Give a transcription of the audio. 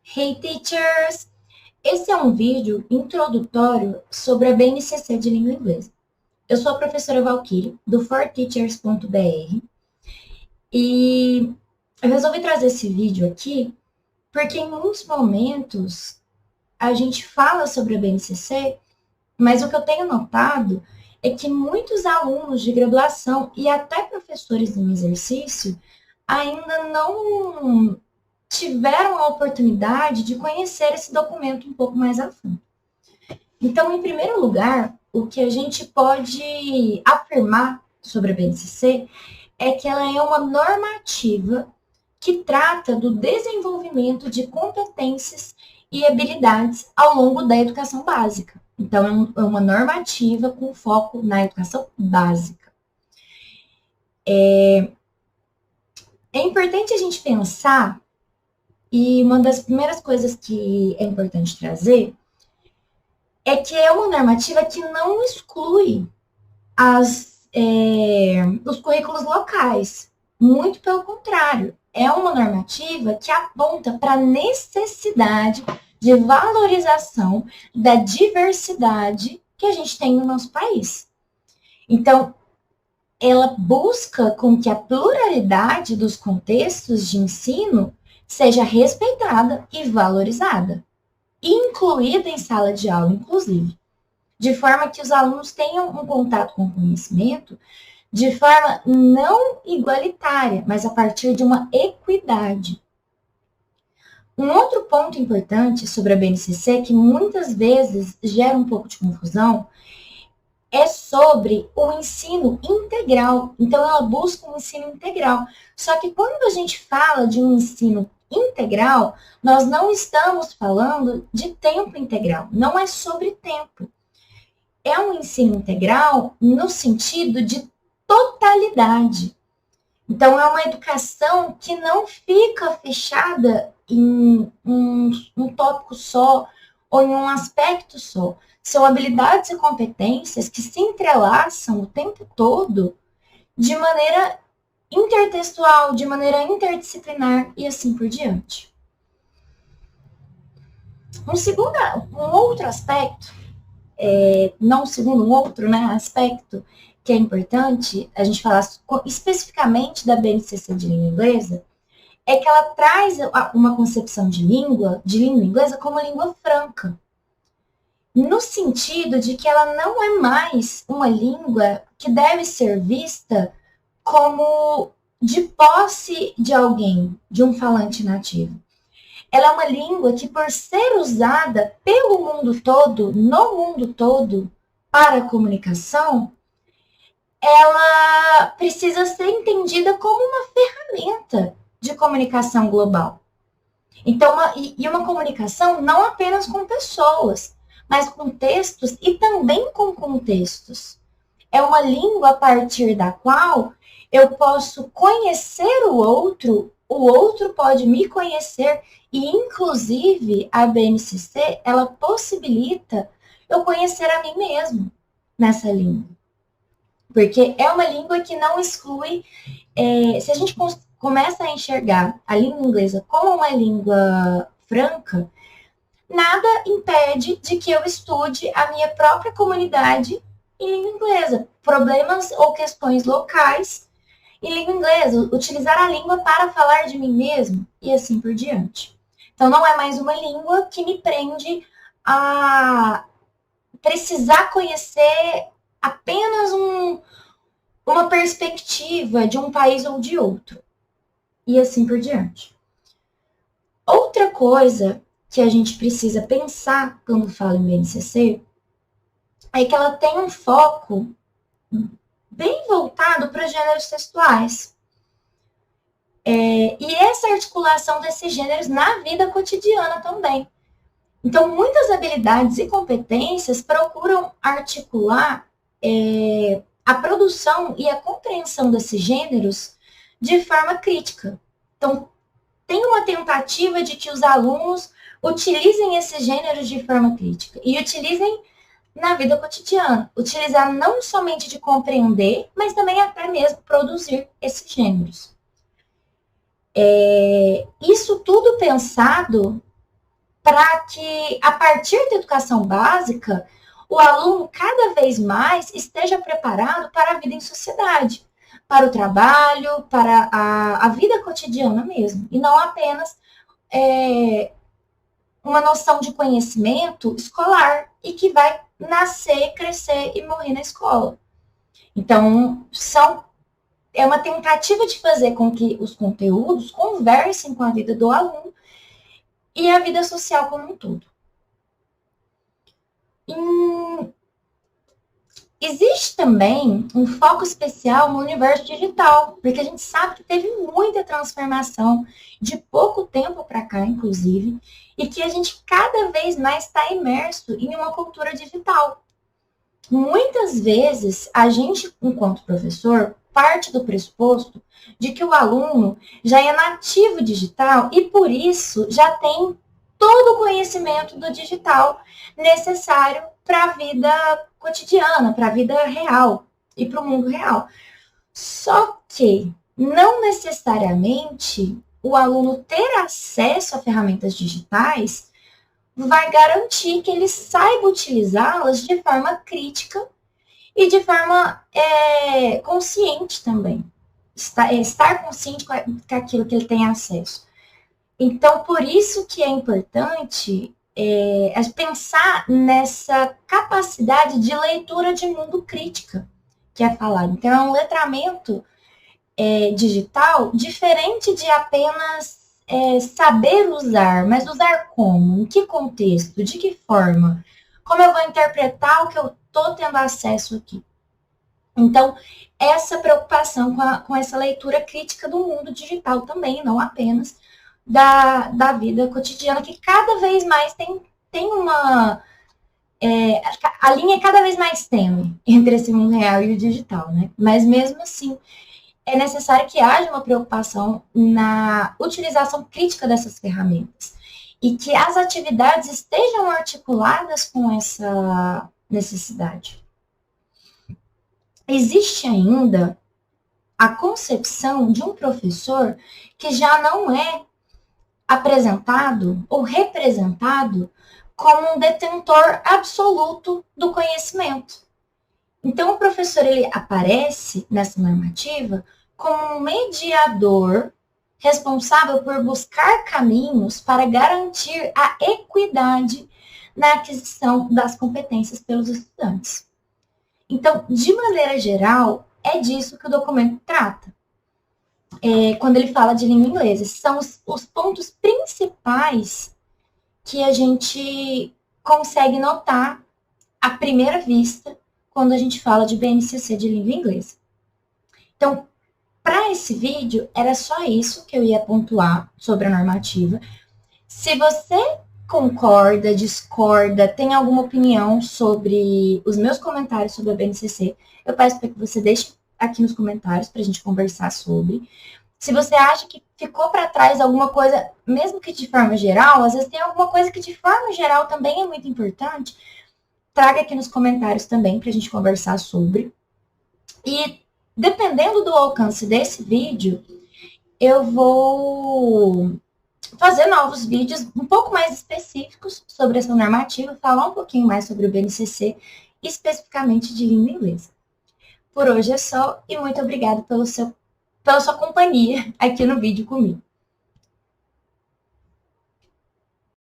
Hey teachers! Esse é um vídeo introdutório sobre a BNCC de língua inglesa. Eu sou a professora Valkyrie, do forteachers.br, e eu resolvi trazer esse vídeo aqui porque em muitos momentos a gente fala sobre a BNCC, mas o que eu tenho notado é que muitos alunos de graduação e até professores em exercício ainda não tiveram a oportunidade de conhecer esse documento um pouco mais a fundo. Então, em primeiro lugar, o que a gente pode afirmar sobre a BNCC é que ela é uma normativa que trata do desenvolvimento de competências e habilidades ao longo da educação básica. Então, é uma normativa com foco na educação básica. É importante a gente pensar, e uma das primeiras coisas que é importante trazer é que é uma normativa que não exclui os currículos locais. Muito pelo contrário, é uma normativa que aponta para a necessidade de valorização da diversidade que a gente tem no nosso país. Então, ela busca com que a pluralidade dos contextos de ensino seja respeitada e valorizada, incluída em sala de aula, inclusive, de forma que os alunos tenham um contato com o conhecimento de forma não igualitária, mas a partir de uma equidade. Um outro ponto importante sobre a BNCC, que muitas vezes gera um pouco de confusão, é sobre o ensino integral. Então, ela busca um ensino integral. Só que quando a gente fala de um ensino integral, nós não estamos falando de tempo integral. Não é sobre tempo. É um ensino integral no sentido de totalidade. Então, é uma educação que não fica fechada em um tópico só ou em um aspecto só. São habilidades e competências que se entrelaçam o tempo todo de maneira intertextual, de maneira interdisciplinar e assim por diante. Um outro aspecto, aspecto que é importante a gente falar especificamente da BNCC de língua inglesa, é que ela traz uma concepção de língua inglesa como língua franca, no sentido de que ela não é mais uma língua que deve ser vista como de posse de alguém, de um falante nativo. Ela é uma língua que, por ser usada pelo mundo todo, no mundo todo, para a comunicação, ela precisa ser entendida como uma ferramenta de comunicação global. Então, uma comunicação não apenas com pessoas, mas com textos e também com contextos. É uma língua a partir da qual eu posso conhecer o outro pode me conhecer e, inclusive, a BNCC, ela possibilita eu conhecer a mim mesmo nessa língua. Porque é uma língua que não exclui, se a gente começa a enxergar a língua inglesa como uma língua franca, nada impede de que eu estude a minha própria comunidade em língua inglesa, problemas ou questões locais em língua inglesa, utilizar a língua para falar de mim mesmo e assim por diante. Então, não é mais uma língua que me prende a precisar conhecer apenas uma perspectiva de um país ou de outro e assim por diante. Outra coisa que a gente precisa pensar quando fala em BNCC é que ela tem um foco bem voltado para gêneros textuais. E essa articulação desses gêneros na vida cotidiana também. Então, muitas habilidades e competências procuram articular a produção e a compreensão desses gêneros de forma crítica. Então, tem uma tentativa de que os alunos utilizem esses gêneros de forma crítica e utilizem na vida cotidiana. Utilizar não somente de compreender, mas também até mesmo produzir esses gêneros. Isso tudo pensado para que, a partir da educação básica, o aluno cada vez mais esteja preparado para a vida em sociedade, para o trabalho, para a vida cotidiana mesmo, e não apenas uma noção de conhecimento escolar e que vai nascer, crescer e morrer na escola. Então, é uma tentativa de fazer com que os conteúdos conversem com a vida do aluno e a vida social como um todo. Existe também um foco especial no universo digital, porque a gente sabe que teve muita transformação de pouco tempo para cá, inclusive, e que a gente cada vez mais está imerso em uma cultura digital. Muitas vezes, a gente, enquanto professor, parte do pressuposto de que o aluno já é nativo digital e, por isso, já tem todo o conhecimento do digital necessário para a vida cotidiana, para a vida real e para o mundo real. Só que não necessariamente o aluno ter acesso a ferramentas digitais vai garantir que ele saiba utilizá-las de forma crítica e de forma consciente também. Estar consciente com aquilo que ele tem acesso. Então, por isso que é importante pensar nessa capacidade de leitura de mundo crítica que é falado. Então, é um letramento digital diferente de apenas saber usar, mas usar como? Em que contexto? De que forma? Como eu vou interpretar o que eu estou tendo acesso aqui? Então, essa preocupação com essa leitura crítica do mundo digital também, não apenas da vida cotidiana, que cada vez mais tem uma... a linha é cada vez mais tênue entre esse mundo real e o digital, né? Mas mesmo assim, é necessário que haja uma preocupação na utilização crítica dessas ferramentas e que as atividades estejam articuladas com essa necessidade. Existe ainda a concepção de um professor que já não é apresentado ou representado como um detentor absoluto do conhecimento. Então, o professor ele aparece nessa normativa como um mediador responsável por buscar caminhos para garantir a equidade na aquisição das competências pelos estudantes. Então, de maneira geral, é disso que o documento trata. Quando ele fala de língua inglesa, esses são os pontos principais que a gente consegue notar à primeira vista quando a gente fala de BNCC de língua inglesa. Então, para esse vídeo, era só isso que eu ia pontuar sobre a normativa. Se você concorda, discorda, tem alguma opinião sobre os meus comentários sobre a BNCC, eu peço para que você deixe aqui nos comentários para a gente conversar sobre. Se você acha que ficou para trás alguma coisa, mesmo que de forma geral, às vezes tem alguma coisa que de forma geral também é muito importante, traga aqui nos comentários também para a gente conversar sobre. E dependendo do alcance desse vídeo, eu vou fazer novos vídeos um pouco mais específicos sobre essa normativa, falar um pouquinho mais sobre o BNCC, especificamente de língua inglesa. Por hoje é só e muito obrigada pela sua companhia aqui no vídeo comigo.